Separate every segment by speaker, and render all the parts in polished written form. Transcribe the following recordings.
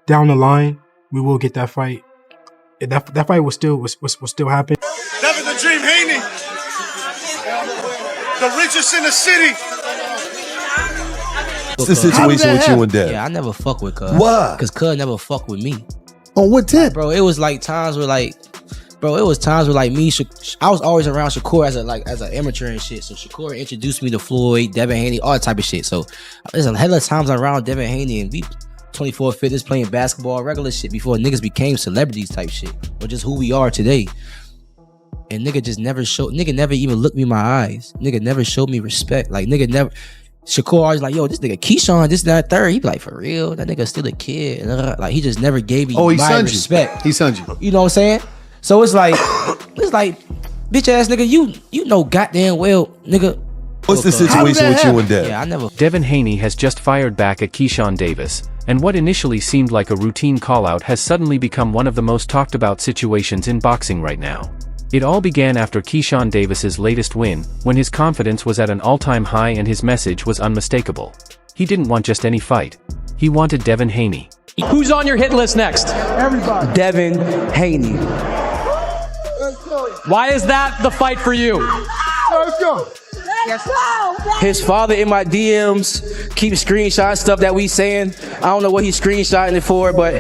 Speaker 1: down the line, we will get that fight. That fight will still happen.
Speaker 2: Devin the Dream Haney, the richest in the city.
Speaker 3: What's the situation with you and Dev?
Speaker 4: Yeah, I never fuck with Cuz.
Speaker 3: Why?
Speaker 4: Because Cuz never fuck with me.
Speaker 3: On what tip?
Speaker 4: Bro, it was like times where me, I was always around Shakur as an amateur and shit. So Shakur introduced me to Floyd, Devin Haney, all that type of shit. So there's a hell of times around Devin Haney and we 24 fitness, playing basketball, regular shit before niggas became celebrities type shit. Or just who we are today. And nigga never even looked me in my eyes. Nigga never showed me respect. Like nigga never. Shakur always like, yo, this nigga Keyshawn, this, that, third. He be like, for real? That nigga still a kid. Like, he just never gave me my respect.
Speaker 3: He sunned you.
Speaker 4: You know what I'm saying? So it's like, bitch ass nigga, you know goddamn well, nigga.
Speaker 3: What's the situation with you and Dev?
Speaker 4: Yeah, I never.
Speaker 5: Devin Haney has just fired back at Keyshawn Davis, and what initially seemed like a routine call-out has suddenly become one of the most talked about situations in boxing right now. It all began after Keyshawn Davis's latest win, when his confidence was at an all-time high and his message was unmistakable. He didn't want just any fight. He wanted Devin Haney.
Speaker 6: Who's on your hit list next?
Speaker 4: Everybody. Devin Haney.
Speaker 6: Why is that the fight for you?
Speaker 2: Let's go.
Speaker 4: His father in my DMs keeps screenshotting stuff that we saying. I don't know what he's screenshotting it for, but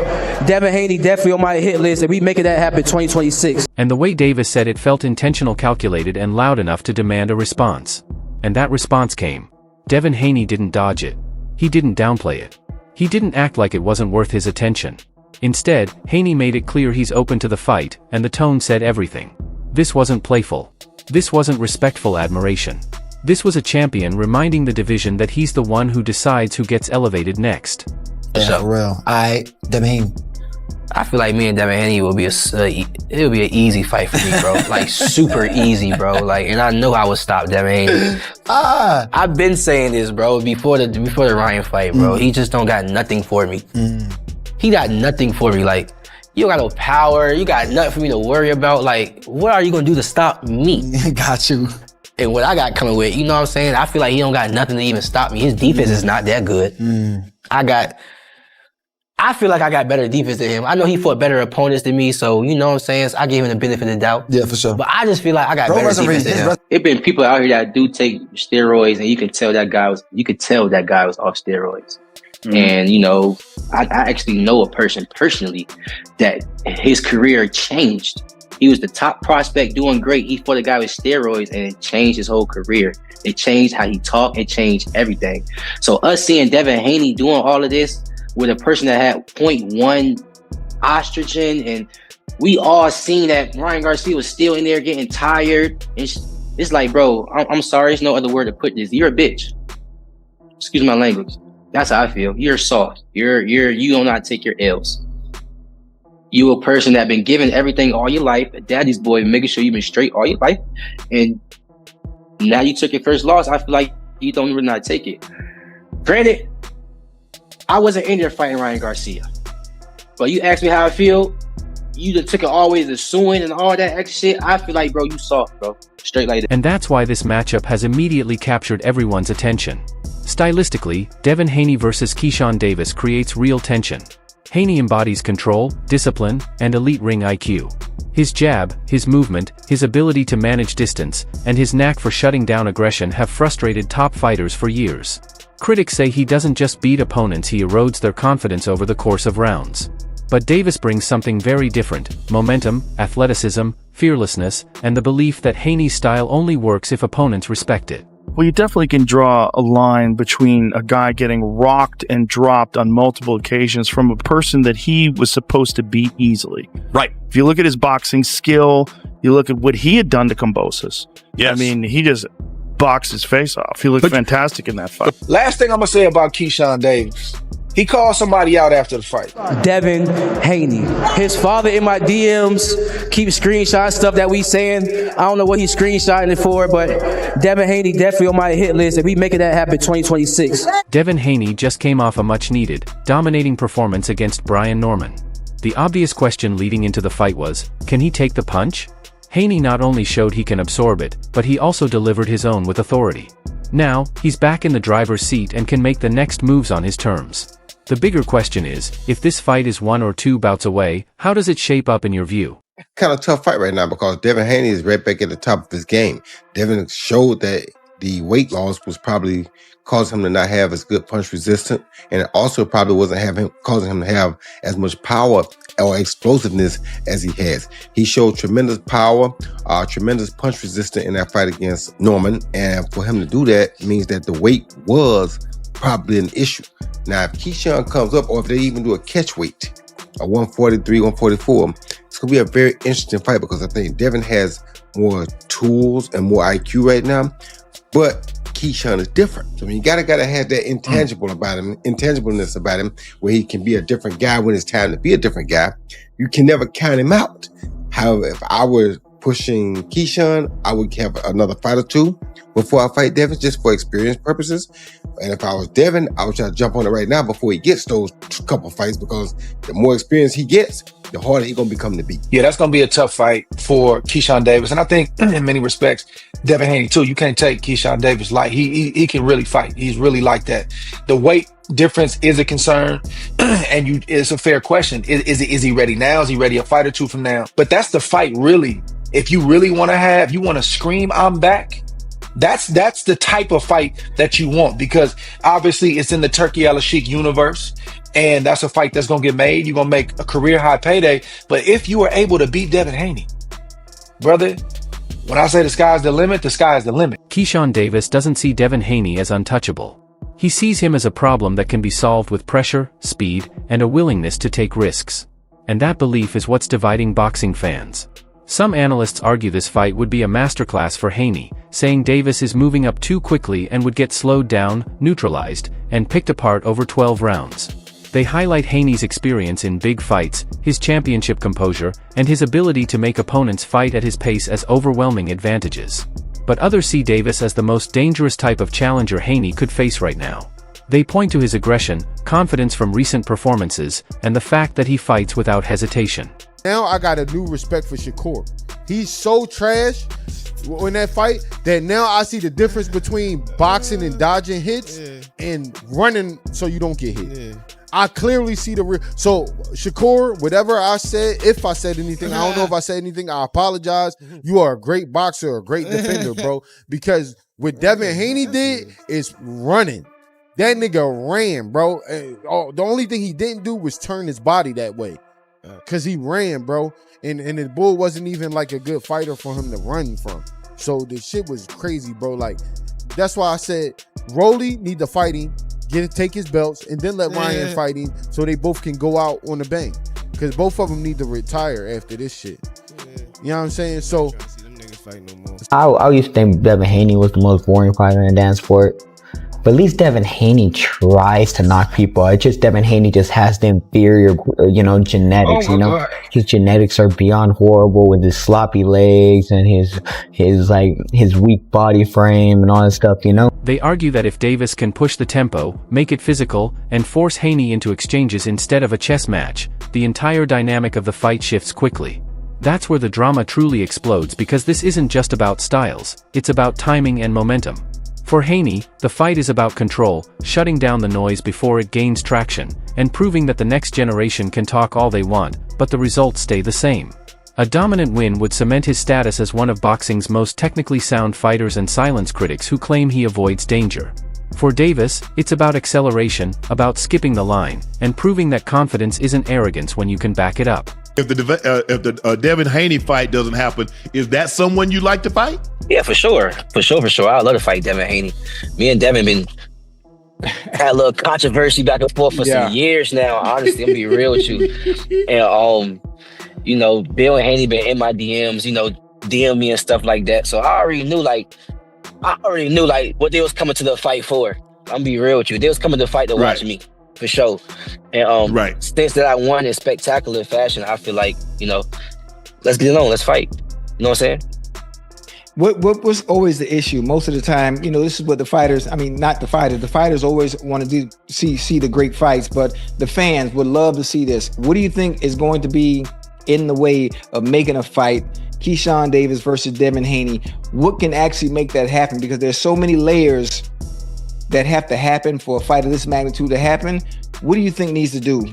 Speaker 4: Devin Haney definitely on my hit list, and we making that happen 2026.
Speaker 5: And the way Davis said it felt intentional, calculated, and loud enough to demand a response. And that response came. Devin Haney didn't dodge it. He didn't downplay it. He didn't act like it wasn't worth his attention. Instead, Haney made it clear he's open to the fight, and the tone said everything. This wasn't playful. This wasn't respectful admiration. This was a champion reminding the division that he's the one who decides who gets elevated next.
Speaker 7: Yeah, for real. Devin Haney.
Speaker 4: I feel like me and Devin Haney will be an easy fight for me, bro. Like super easy, bro. Like, and I know I would stop Devin Haney. I've been saying this, bro, before the Ryan fight, bro. He just don't got nothing for me. He got nothing for me. Like, you don't got no power. You got nothing for me to worry about. Like, what are you gonna do to stop me?
Speaker 7: Got you.
Speaker 4: And what I got coming with, you know what I'm saying? I feel like he don't got nothing to even stop me. His defense is not that good. I feel like I got better defense than him. I know he fought better opponents than me, so you know what I'm saying? So I gave him the benefit of the doubt.
Speaker 7: Yeah, for sure.
Speaker 4: But I just feel like I got better defense than him.
Speaker 8: It been people out here that do take steroids, and you could tell that guy was off steroids. And you know, I actually know a person personally that his career changed. He was the top prospect, doing great. He fought a guy with steroids, and it changed his whole career. It changed how he talked. It changed everything. So us seeing Devin Haney doing all of this with a person that had 0.1 estrogen, and we all seen that Ryan Garcia was still in there getting tired. It's like, bro, I'm sorry. There's no other word to put this. You're a bitch. Excuse my language. That's how I feel. You're soft. You do not take your L's. You a person that been given everything all your life, a daddy's boy, making sure you've been straight all your life, and now you took your first loss. I feel like you don't really not take it. Granted, I wasn't in there fighting Ryan Garcia, but you asked me how I feel. You done took it all the way to suing and all that extra shit. I feel like, bro, you soft, bro. Straight like that.
Speaker 5: And that's why this matchup has immediately captured everyone's attention. Stylistically, Devin Haney versus Keyshawn Davis creates real tension. Haney embodies control, discipline, and elite ring IQ. His jab, his movement, his ability to manage distance, and his knack for shutting down aggression have frustrated top fighters for years. Critics say he doesn't just beat opponents, he erodes their confidence over the course of rounds. But Davis brings something very different: momentum, athleticism, fearlessness, and the belief that Haney's style only works if opponents respect it.
Speaker 9: Well, you definitely can draw a line between a guy getting rocked and dropped on multiple occasions from a person that he was supposed to beat easily.
Speaker 3: Right.
Speaker 9: If you look at his boxing skill, you look at what he had done to Kambosos.
Speaker 3: Yes.
Speaker 9: I mean, he just boxed his face off. He looked fantastic in that fight.
Speaker 2: Last thing I'm going to say about Keyshawn Davis. He called somebody out after the fight.
Speaker 4: Devin Haney. His father in my DMs keeps screenshotting stuff that we saying. I don't know what he's screenshotting it for, but Devin Haney definitely on my hit list, and we making that happen 2026.
Speaker 5: Devin Haney just came off a much-needed, dominating performance against Brian Norman. The obvious question leading into the fight was, can he take the punch? Haney not only showed he can absorb it, but he also delivered his own with authority. Now, he's back in the driver's seat and can make the next moves on his terms. The bigger question is, if this fight is 1 or 2 bouts away, how does it shape up in your view?
Speaker 3: Kind of tough fight right now because Devin Haney is right back at the top of his game. Devin showed that the weight loss was probably causing him to not have as good punch resistance, and it also probably wasn't causing him to have as much power or explosiveness as he has. He showed tremendous power, tremendous punch resistance in that fight against Norman, and for him to do that means that the weight was probably an issue. Now, if Keyshawn comes up, or if they even do a catch weight, a 143, 144, it's going to be a very interesting fight because I think Devin has more tools and more IQ right now, but Keyshawn is different. So you gotta have that intangibleness about him, where he can be a different guy when it's time to be a different guy. You can never count him out. However, if I were pushing Keyshawn, I would have another fight or 2 before I fight Devin, just for experience purposes. And if I was Devin, I would try to jump on it right now before he gets those couple fights, because the more experience he gets, the harder he's going to become to beat.
Speaker 2: Yeah, that's going to be a tough fight for Keyshawn Davis. And I think in many respects, Devin Haney too, you can't take Keyshawn Davis light. He can really fight. He's really like that. The weight difference is a concern, and it's a fair question. Is he ready now? Is he ready a fight or 2 from now? But that's the fight, really. If you really want to scream, I'm back. That's the type of fight that you want, because obviously it's in the Turkey Al-Sheikh universe, and that's a fight that's going to get made. You're going to make a career high payday. But if you are able to beat Devin Haney, brother, when I say the sky's the limit, the sky's the limit.
Speaker 5: Keyshawn Davis doesn't see Devin Haney as untouchable. He sees him as a problem that can be solved with pressure, speed, and a willingness to take risks. And that belief is what's dividing boxing fans. Some analysts argue this fight would be a masterclass for Haney, saying Davis is moving up too quickly and would get slowed down, neutralized, and picked apart over 12 rounds. They highlight Haney's experience in big fights, his championship composure, and his ability to make opponents fight at his pace as overwhelming advantages. But others see Davis as the most dangerous type of challenger Haney could face right now. They point to his aggression, confidence from recent performances, and the fact that he fights without hesitation.
Speaker 10: Now I got a new respect for Shakur. He's so trash in that fight that now I see the difference between boxing and dodging hits and running so you don't get hit. I clearly see the real. So Shakur, whatever I said, if I said anything, I don't know if I said anything, I apologize. You are a great boxer, a great defender, bro. Because what Devin Haney did is running. That nigga ran, bro. The only thing he didn't do was turn his body that way. Because he ran, bro. And the bull wasn't even like a good fighter for him to run from. So the shit was crazy, bro. Like, that's why I said Rolly need to fight him, take his belts, and then let Ryan fight him so they both can go out on the bang. Because both of them need to retire after this shit. You know what I'm saying? So
Speaker 11: I used to think Devin Haney was the most boring fighter in dance sport. But at least Devin Haney tries to knock people out. It's just Devin Haney just has the inferior, genetics. God. His genetics are beyond horrible with his sloppy legs and his weak body frame and all that stuff.
Speaker 5: They argue that if Davis can push the tempo, make it physical, and force Haney into exchanges instead of a chess match, the entire dynamic of the fight shifts quickly. That's where the drama truly explodes, because this isn't just about styles, it's about timing and momentum. For Haney, the fight is about control, shutting down the noise before it gains traction, and proving that the next generation can talk all they want, but the results stay the same. A dominant win would cement his status as one of boxing's most technically sound fighters and silence critics who claim he avoids danger. For Davis, it's about acceleration, about skipping the line, and proving that confidence isn't arrogance when you can back it up.
Speaker 12: If the Devin Haney fight doesn't happen, is that someone you like to fight?
Speaker 4: Yeah, for sure. I love to fight Devin Haney. Me and Devin had a little controversy back and forth for some years now. Honestly, I'm gonna be real with you. And Bill and Haney been in my DMs, DM me and stuff like that. So I already knew what they was coming to the fight for. I'm gonna be real with you. They was coming to fight to watch me. For sure. And since that I won in spectacular fashion, I feel like, let's get it on, let's fight. You know what I'm saying?
Speaker 13: What was always the issue most of the time, this is what the fighters always want to see the great fights, but the fans would love to see this. What do you think is going to be in the way of making a fight Keyshawn Davis versus Devin Haney. What can actually make that happen? Because there's so many layers that have to happen for a fight of this magnitude to happen. What do you think needs to do?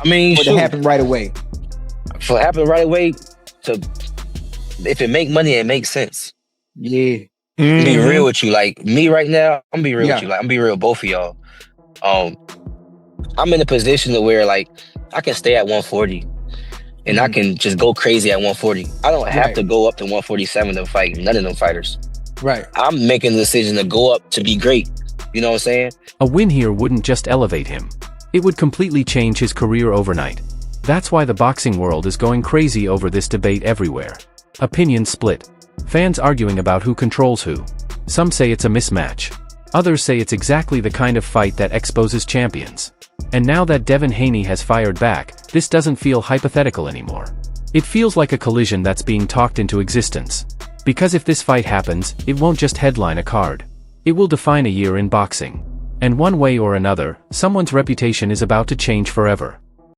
Speaker 4: I mean,
Speaker 13: for it to happen right away?
Speaker 4: For it happen right away, if it make money, it makes sense.
Speaker 13: Yeah.
Speaker 4: Be real with you. Like me right now, I'm gonna be real with you. Like I'm gonna be real with both of y'all. I'm in a position to where like I can stay at 140 and I can just go crazy at 140. I don't have to go up to 147 to fight none of them fighters.
Speaker 13: Right.
Speaker 4: I'm making the decision to go up to be great. You know what I'm saying?
Speaker 5: A win here wouldn't just elevate him. It would completely change his career overnight. That's why the boxing world is going crazy over this debate everywhere. Opinions split. Fans arguing about who controls who. Some say it's a mismatch. Others say it's exactly the kind of fight that exposes champions. And now that Devin Haney has fired back, this doesn't feel hypothetical anymore. It feels like a collision that's being talked into existence. Because if this fight happens, it won't just headline a card. It will define a year in boxing. And one way or another, someone's reputation is about to change forever.